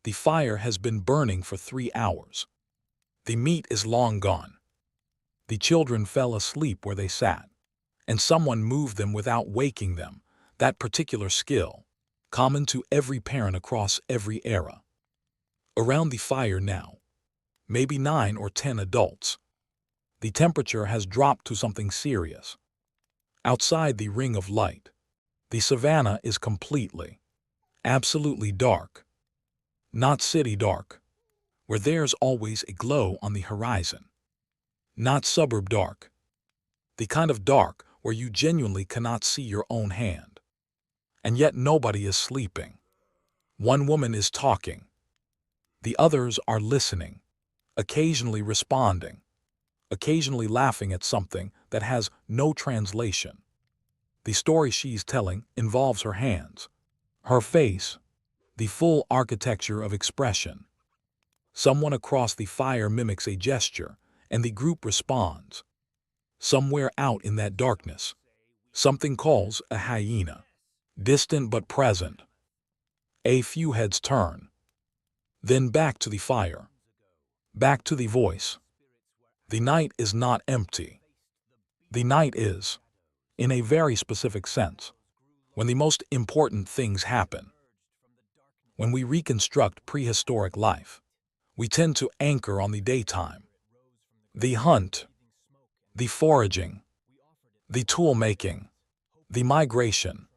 The fire has been burning for 3 hours. The meat is long gone. The children fell asleep where they sat, and someone moved them without waking them, that particular skill, common to every parent across every era. Around the fire now, maybe 9 or 10 adults. The temperature has dropped to something serious. Outside the ring of light, the savannah is completely, absolutely dark. Not city dark, where there's always a glow on the horizon. Not suburb dark, the kind of dark where you genuinely cannot see your own hand. And yet nobody is sleeping. One woman is talking. The others are listening, occasionally responding, occasionally laughing at something that has no translation. The story she's telling involves her hands, her face, the full architecture of expression. Someone across the fire mimics a gesture, and the group responds. Somewhere out in that darkness, something calls a hyena, distant but present. A few heads turn. Then back to the fire, back to the voice. The night is not empty. The night is, in a very specific sense, when the most important things happen. When we reconstruct prehistoric life, we tend to anchor on the daytime. The hunt, the foraging, the tool-making, the migration,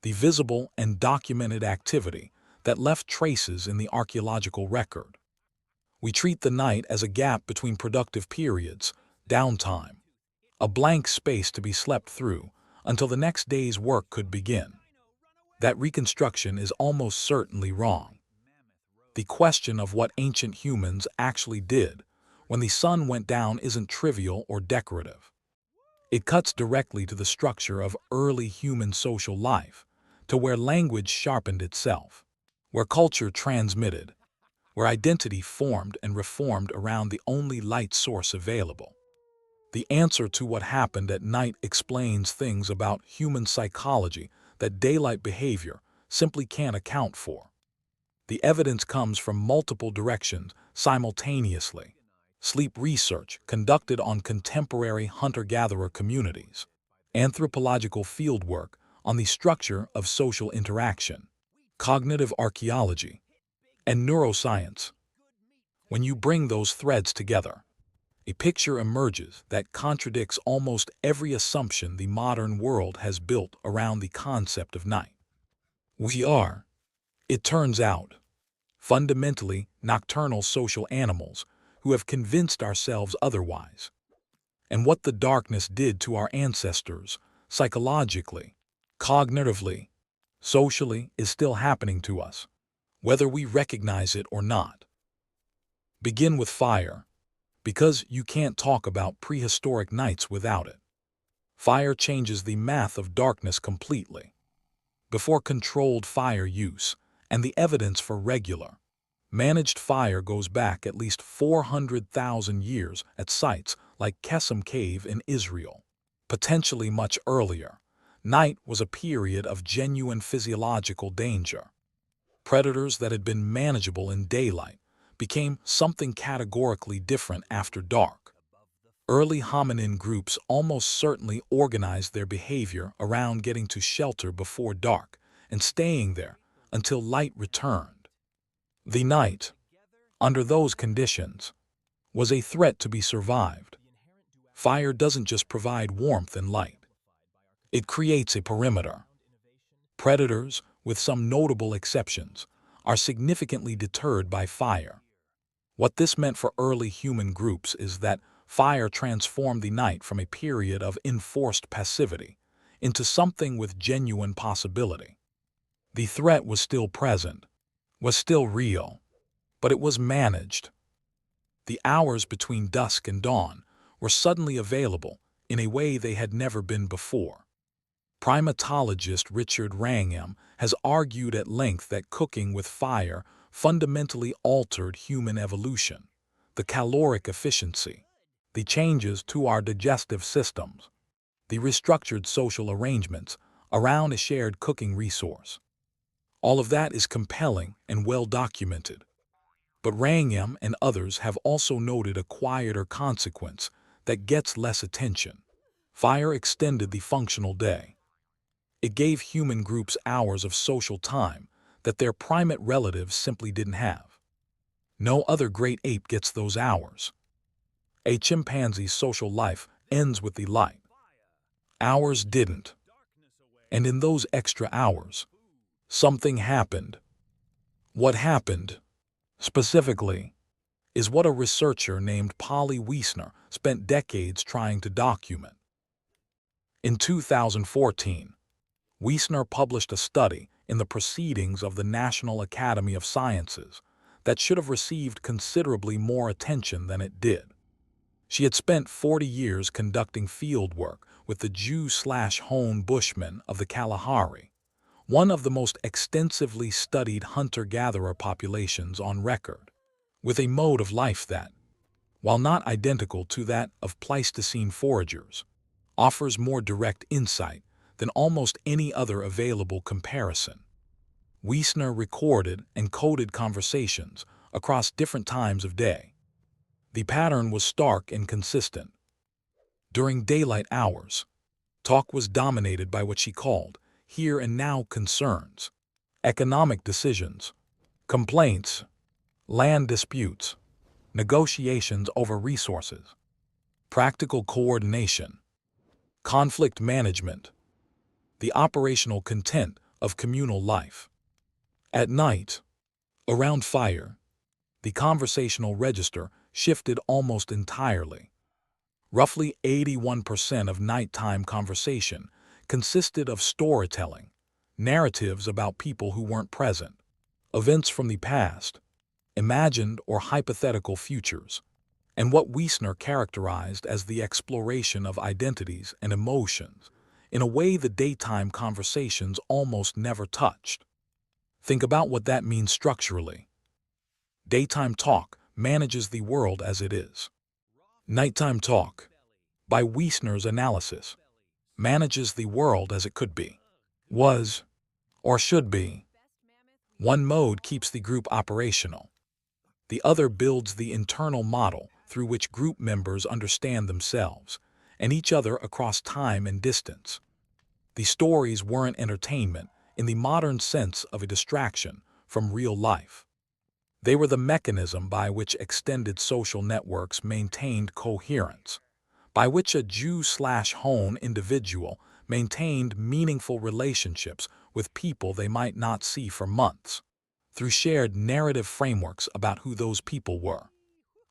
the visible and documented activity that left traces in the archaeological record. We treat the night as a gap between productive periods, downtime, a blank space to be slept through until the next day's work could begin. That reconstruction is almost certainly wrong. The question of what ancient humans actually did when the sun went down isn't trivial or decorative. It cuts directly to the structure of early human social life, to where language sharpened itself, where culture transmitted, where identity formed and reformed around the only light source available. The answer to what happened at night explains things about human psychology that daylight behavior simply can't account for. The evidence comes from multiple directions simultaneously. Sleep research conducted on contemporary hunter-gatherer communities, anthropological fieldwork on the structure of social interaction, cognitive archaeology, and neuroscience. When you bring those threads together, a picture emerges that contradicts almost every assumption the modern world has built around the concept of night. We are, it turns out, fundamentally nocturnal social animals who have convinced ourselves otherwise. And what the darkness did to our ancestors, psychologically, cognitively, socially, is still happening to us, whether we recognize it or not. Begin with fire, because you can't talk about prehistoric nights without it. Fire changes the math of darkness completely. Before controlled fire use, and the evidence for regular, managed fire goes back at least 400,000 years at sites like Kesem Cave in Israel. Potentially much earlier, night was a period of genuine physiological danger. Predators that had been manageable in daylight became something categorically different after dark. Early hominin groups almost certainly organized their behavior around getting to shelter before dark and staying there until light returned. The night, under those conditions, was a threat to be survived. Fire doesn't just provide warmth and light. It creates a perimeter. Predators, with some notable exceptions, are significantly deterred by fire. What this meant for early human groups is that fire transformed the night from a period of enforced passivity into something with genuine possibility. The threat was still present, was still real, but it was managed. The hours between dusk and dawn were suddenly available in a way they had never been before. Primatologist Richard Wrangham has argued at length that cooking with fire fundamentally altered human evolution, the caloric efficiency, the changes to our digestive systems, the restructured social arrangements around a shared cooking resource. All of that is compelling and well documented. But Wrangham and others have also noted a quieter consequence that gets less attention. Fire extended the functional day. It gave human groups hours of social time that their primate relatives simply didn't have. No other great ape gets those hours. A chimpanzee's social life ends with the light. Ours didn't. And in those extra hours, something happened. What happened, specifically, is what a researcher named Polly Wiesner spent decades trying to document. In 2014, Wiesner published a study in the Proceedings of the National Academy of Sciences that should have received considerably more attention than it did. She had spent 40 years conducting field work with the Jew/Hone Bushmen of the Kalahari, one of the most extensively studied hunter-gatherer populations on record, with a mode of life that, while not identical to that of Pleistocene foragers, offers more direct insight than almost any other available comparison. Wiesner recorded and coded conversations across different times of day. The pattern was stark and consistent. During daylight hours, talk was dominated by what she called here and now concerns, economic decisions, complaints, land disputes, negotiations over resources, practical coordination, conflict management, the operational content of communal life. At night, around fire, the conversational register shifted almost entirely. Roughly 81% of nighttime conversation consisted of storytelling, narratives about people who weren't present, events from the past, imagined or hypothetical futures, and what Wiesner characterized as the exploration of identities and emotions in a way the daytime conversations almost never touched. Think about what that means structurally. Daytime talk manages the world as it is. Nighttime talk, by Wiesner's analysis, manages the world as it could be, was, or should be. One mode keeps the group operational. The other builds the internal model through which group members understand themselves and each other across time and distance. The stories weren't entertainment in the modern sense of a distraction from real life. They were the mechanism by which extended social networks maintained coherence, by which a Jew/Hone individual maintained meaningful relationships with people they might not see for months, through shared narrative frameworks about who those people were,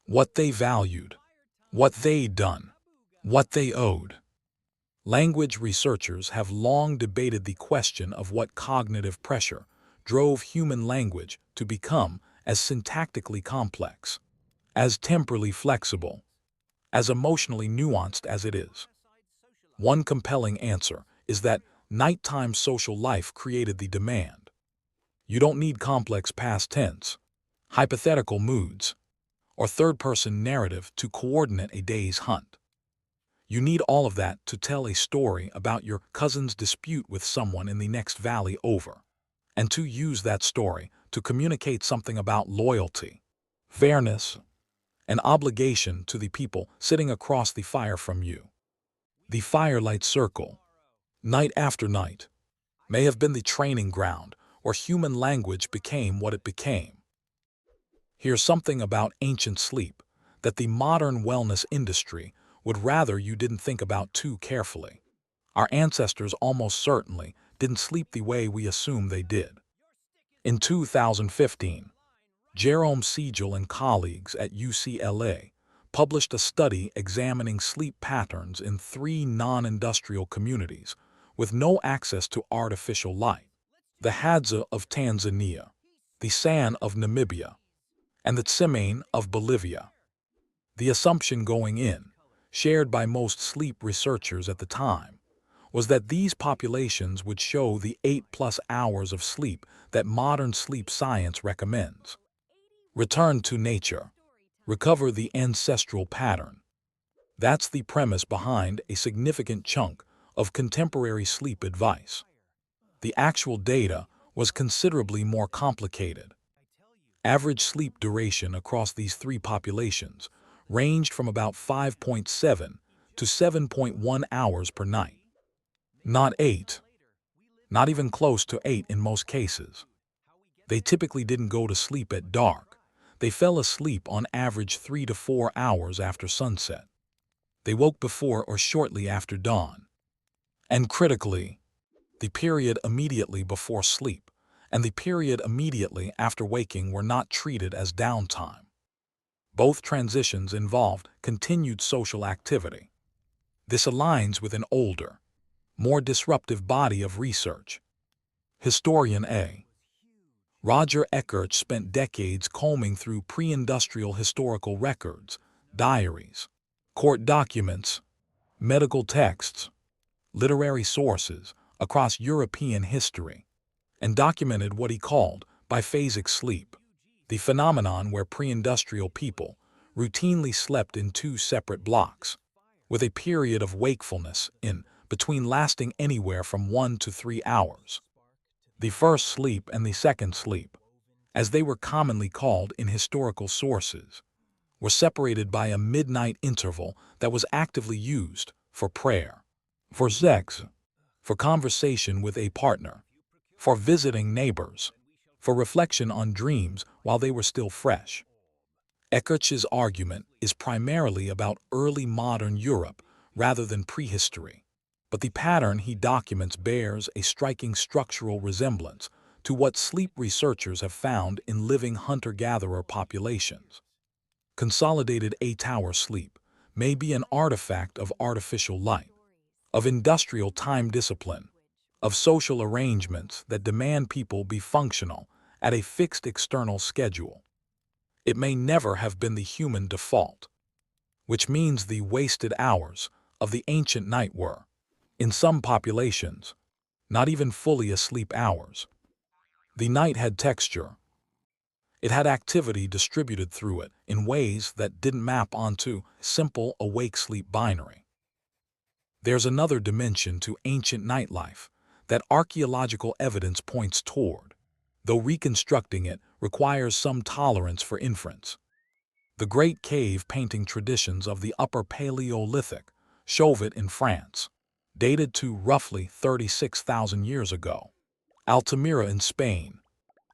what they valued, what they'd done, what they owed. Language researchers have long debated the question of what cognitive pressure drove human language to become as syntactically complex, as temporally flexible, as emotionally nuanced as it is. One compelling answer is that nighttime social life created the demand. You don't need complex past tense, hypothetical moods, or third-person narrative to coordinate a day's hunt. You need all of that to tell a story about your cousin's dispute with someone in the next valley over, and to use that story to communicate something about loyalty, fairness, and obligation to the people sitting across the fire from you. The firelight circle, night after night, may have been the training ground where human language became what it became. Here's something about ancient sleep that the modern wellness industry would rather you didn't think about too carefully. Our ancestors almost certainly didn't sleep the way we assume they did. In 2015, Jerome Siegel and colleagues at UCLA published a study examining sleep patterns in 3 non-industrial communities with no access to artificial light: the Hadza of Tanzania, the San of Namibia, and the Tsimane of Bolivia. The assumption going in, shared by most sleep researchers at the time, was that these populations would show the 8+ hours of sleep that modern sleep science recommends. Return to nature. Recover the ancestral pattern. That's the premise behind a significant chunk of contemporary sleep advice. The actual data was considerably more complicated. Average sleep duration across these three populations ranged from about 5.7 to 7.1 hours per night. Not 8, not even close to 8 in most cases. They typically didn't go to sleep at dark. They fell asleep on average 3 to 4 hours after sunset. They woke before or shortly after dawn. And critically, the period immediately before sleep and the period immediately after waking were not treated as downtime. Both transitions involved continued social activity. This aligns with an older, more disruptive body of research. Historian A. Roger Eckert spent decades combing through pre-industrial historical records, diaries, court documents, medical texts, literary sources across European history, and documented what he called biphasic sleep, the phenomenon where pre-industrial people routinely slept in two separate blocks, with a period of wakefulness in between lasting anywhere from 1 to 3 hours. The first sleep and the second sleep, as they were commonly called in historical sources, were separated by a midnight interval that was actively used for prayer, for sex, for conversation with a partner, for visiting neighbors, for reflection on dreams while they were still fresh. Eckert's argument is primarily about early modern Europe rather than prehistory, but the pattern he documents bears a striking structural resemblance to what sleep researchers have found in living hunter-gatherer populations. Consolidated 8-hour sleep may be an artifact of artificial light, of industrial time discipline, of social arrangements that demand people be functional at a fixed external schedule. It may never have been the human default, which means the wasted hours of the ancient night were, in some populations, not even fully asleep hours. The night had texture. It had activity distributed through it in ways that didn't map onto simple awake-sleep binary. There's another dimension to ancient nightlife that archaeological evidence points toward, though reconstructing it requires some tolerance for inference. The great cave painting traditions of the Upper Paleolithic, Chauvet in France, dated to roughly 36,000 years ago. Altamira in Spain,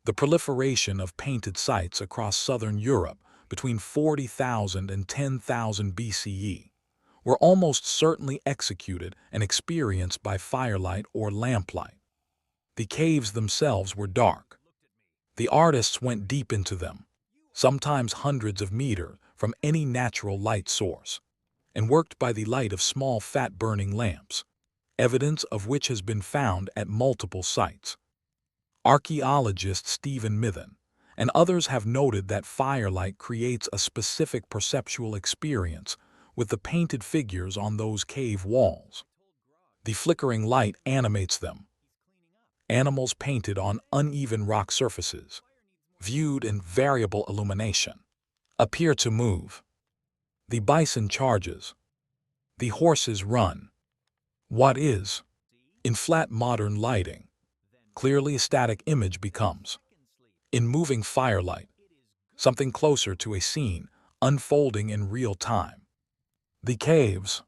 the proliferation of painted sites across southern Europe between 40,000 and 10,000 BCE were almost certainly executed and experienced by firelight or lamplight. The caves themselves were dark. The artists went deep into them, sometimes hundreds of meters from any natural light source, and worked by the light of small fat-burning lamps, evidence of which has been found at multiple sites. Archaeologist Stephen Mithen and others have noted that firelight creates a specific perceptual experience with the painted figures on those cave walls. The flickering light animates them. Animals painted on uneven rock surfaces, viewed in variable illumination, appear to move. The bison charges. The horses run. What is, in flat modern lighting, clearly a static image becomes, in moving firelight, something closer to a scene unfolding in real time. The caves,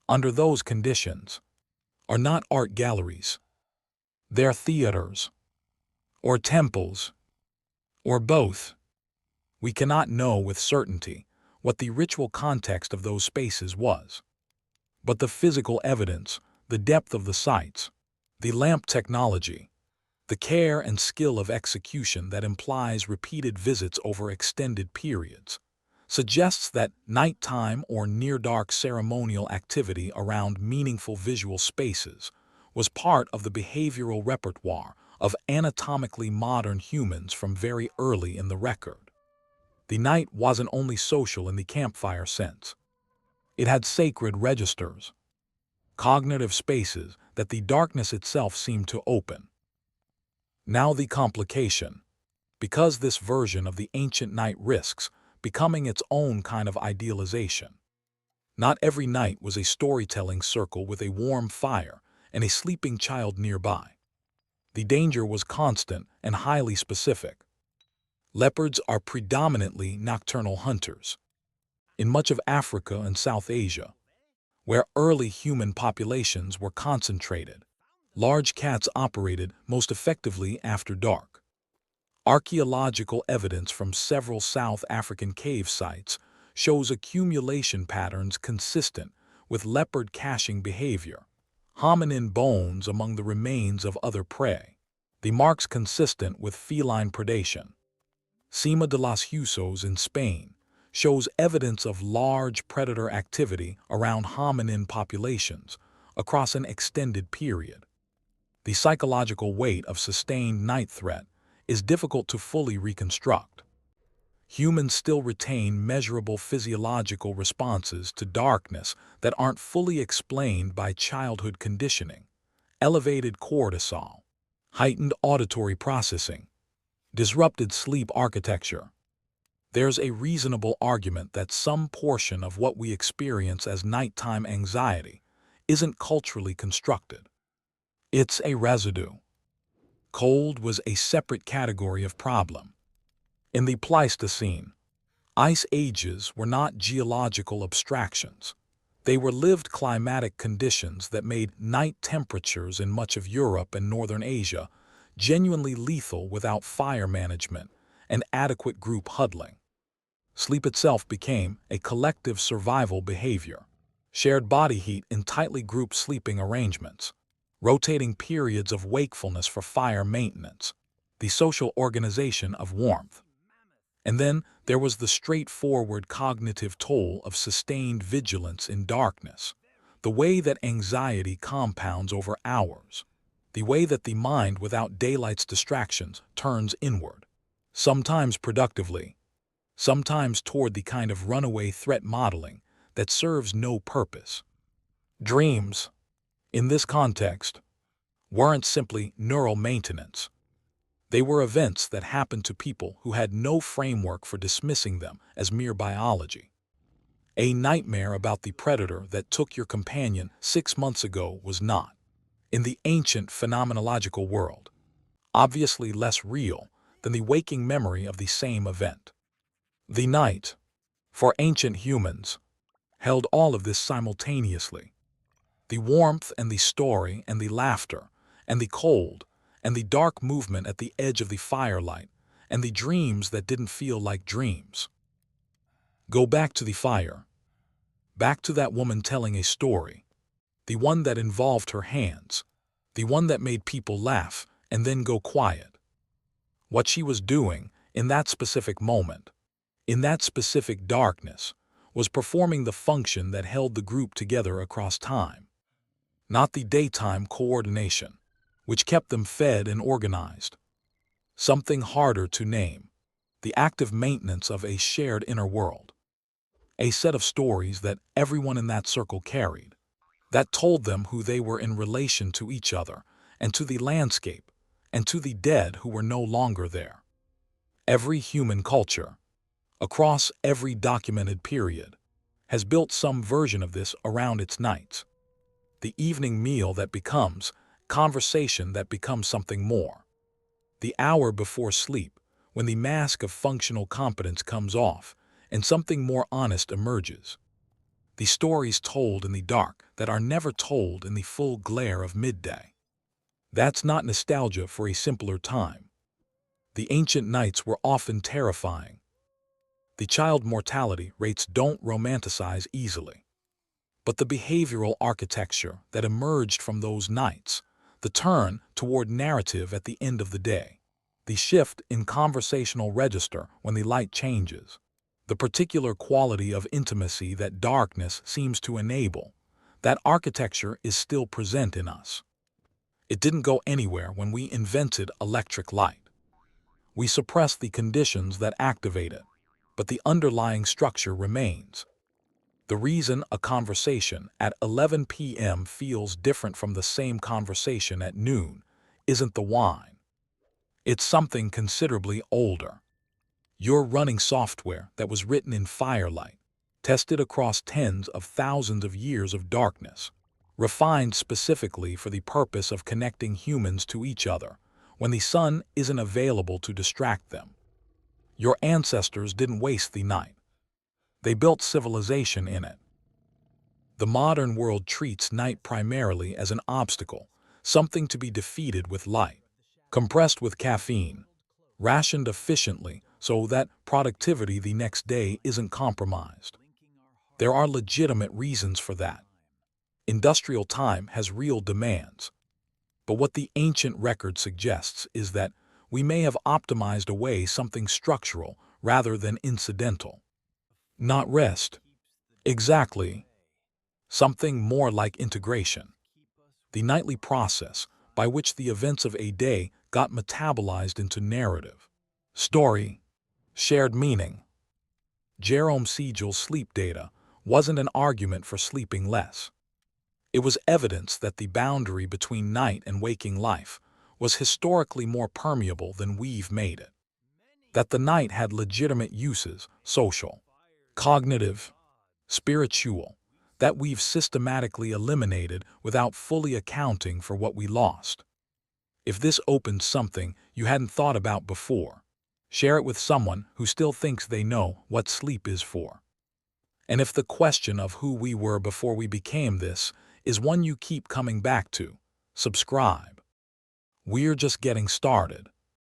under those conditions, are not art galleries. They're theaters, or temples, or both. We cannot know with certainty what the ritual context of those spaces was. But the physical evidence, the depth of the sites, the lamp technology, the care and skill of execution that implies repeated visits over extended periods, suggests that nighttime or near-dark ceremonial activity around meaningful visual spaces was part of the behavioral repertoire of anatomically modern humans from very early in the record. The night wasn't only social in the campfire sense. It had sacred registers, cognitive spaces that the darkness itself seemed to open. Now the complication. Because this version of the ancient night risks becoming its own kind of idealization. Not every night was a storytelling circle with a warm fire and a sleeping child nearby. The danger was constant and highly specific. Leopards are predominantly nocturnal hunters. In much of Africa and South Asia, where early human populations were concentrated, large cats operated most effectively after dark. Archaeological evidence from several South African cave sites shows accumulation patterns consistent with leopard caching behavior, hominin bones among the remains of other prey, the marks consistent with feline predation. Cima de los Huesos in Spain shows evidence of large predator activity around hominin populations across an extended period. The psychological weight of sustained night threat is difficult to fully reconstruct. Humans still retain measurable physiological responses to darkness that aren't fully explained by childhood conditioning: elevated cortisol, heightened auditory processing, disrupted sleep architecture. There's a reasonable argument that some portion of what we experience as nighttime anxiety isn't culturally constructed. It's a residue. Cold was a separate category of problem. In the Pleistocene, ice ages were not geological abstractions. They were lived climatic conditions that made night temperatures in much of Europe and northern Asia genuinely lethal without fire management and adequate group huddling. Sleep itself became a collective survival behavior. Shared body heat in tightly grouped sleeping arrangements, rotating periods of wakefulness for fire maintenance, the social organization of warmth. And then there was the straightforward cognitive toll of sustained vigilance in darkness, the way that anxiety compounds over hours, the way that the mind without daylight's distractions turns inward, sometimes productively, sometimes toward the kind of runaway threat modeling that serves no purpose. Dreams, in this context, weren't simply neural maintenance. They were events that happened to people who had no framework for dismissing them as mere biology. A nightmare about the predator that took your companion 6 months ago was not, in the ancient phenomenological world, obviously less real than the waking memory of the same event. The night, for ancient humans, held all of this simultaneously. The warmth and the story and the laughter and the cold and the dark movement at the edge of the firelight and the dreams that didn't feel like dreams. Go back to the fire, back to that woman telling a story, the one that involved her hands, the one that made people laugh and then go quiet. What she was doing in that specific moment, in that specific darkness, was performing the function that held the group together across time. Not the daytime coordination, which kept them fed and organized. Something harder to name: the active maintenance of a shared inner world. A set of stories that everyone in that circle carried, that told them who they were in relation to each other and to the landscape and to the dead who were no longer there. Every human culture, across every documented period, has built some version of this around its nights. The evening meal that becomes conversation that becomes something more. The hour before sleep, when the mask of functional competence comes off and something more honest emerges. The stories told in the dark that are never told in the full glare of midday. That's not nostalgia for a simpler time. The ancient nights were often terrifying. The child mortality rates don't romanticize easily. But the behavioral architecture that emerged from those nights, the turn toward narrative at the end of the day, the shift in conversational register when the light changes, the particular quality of intimacy that darkness seems to enable, that architecture is still present in us. It didn't go anywhere when we invented electric light. We suppressed the conditions that activate it, but the underlying structure remains. The reason a conversation at 11 p.m. feels different from the same conversation at noon isn't the wine. It's something considerably older. You're running software that was written in firelight, tested across tens of thousands of years of darkness, refined specifically for the purpose of connecting humans to each other when the sun isn't available to distract them. Your ancestors didn't waste the night. They built civilization in it. The modern world treats night primarily as an obstacle, something to be defeated with light, compressed with caffeine, rationed efficiently so that productivity the next day isn't compromised. There are legitimate reasons for that. Industrial time has real demands. But what the ancient record suggests is that we may have optimized away something structural rather than incidental. Not rest. Exactly. Something more like integration. The nightly process by which the events of a day got metabolized into narrative, story, shared meaning. Jerome Siegel's sleep data wasn't an argument for sleeping less. It was evidence that the boundary between night and waking life was historically more permeable than we've made it. That the night had legitimate uses, social, cognitive, spiritual, that we've systematically eliminated without fully accounting for what we lost. If this opened something you hadn't thought about before, share it with someone who still thinks they know what sleep is for. And if the question of who we were before we became this is one you keep coming back to, subscribe. We're just getting started.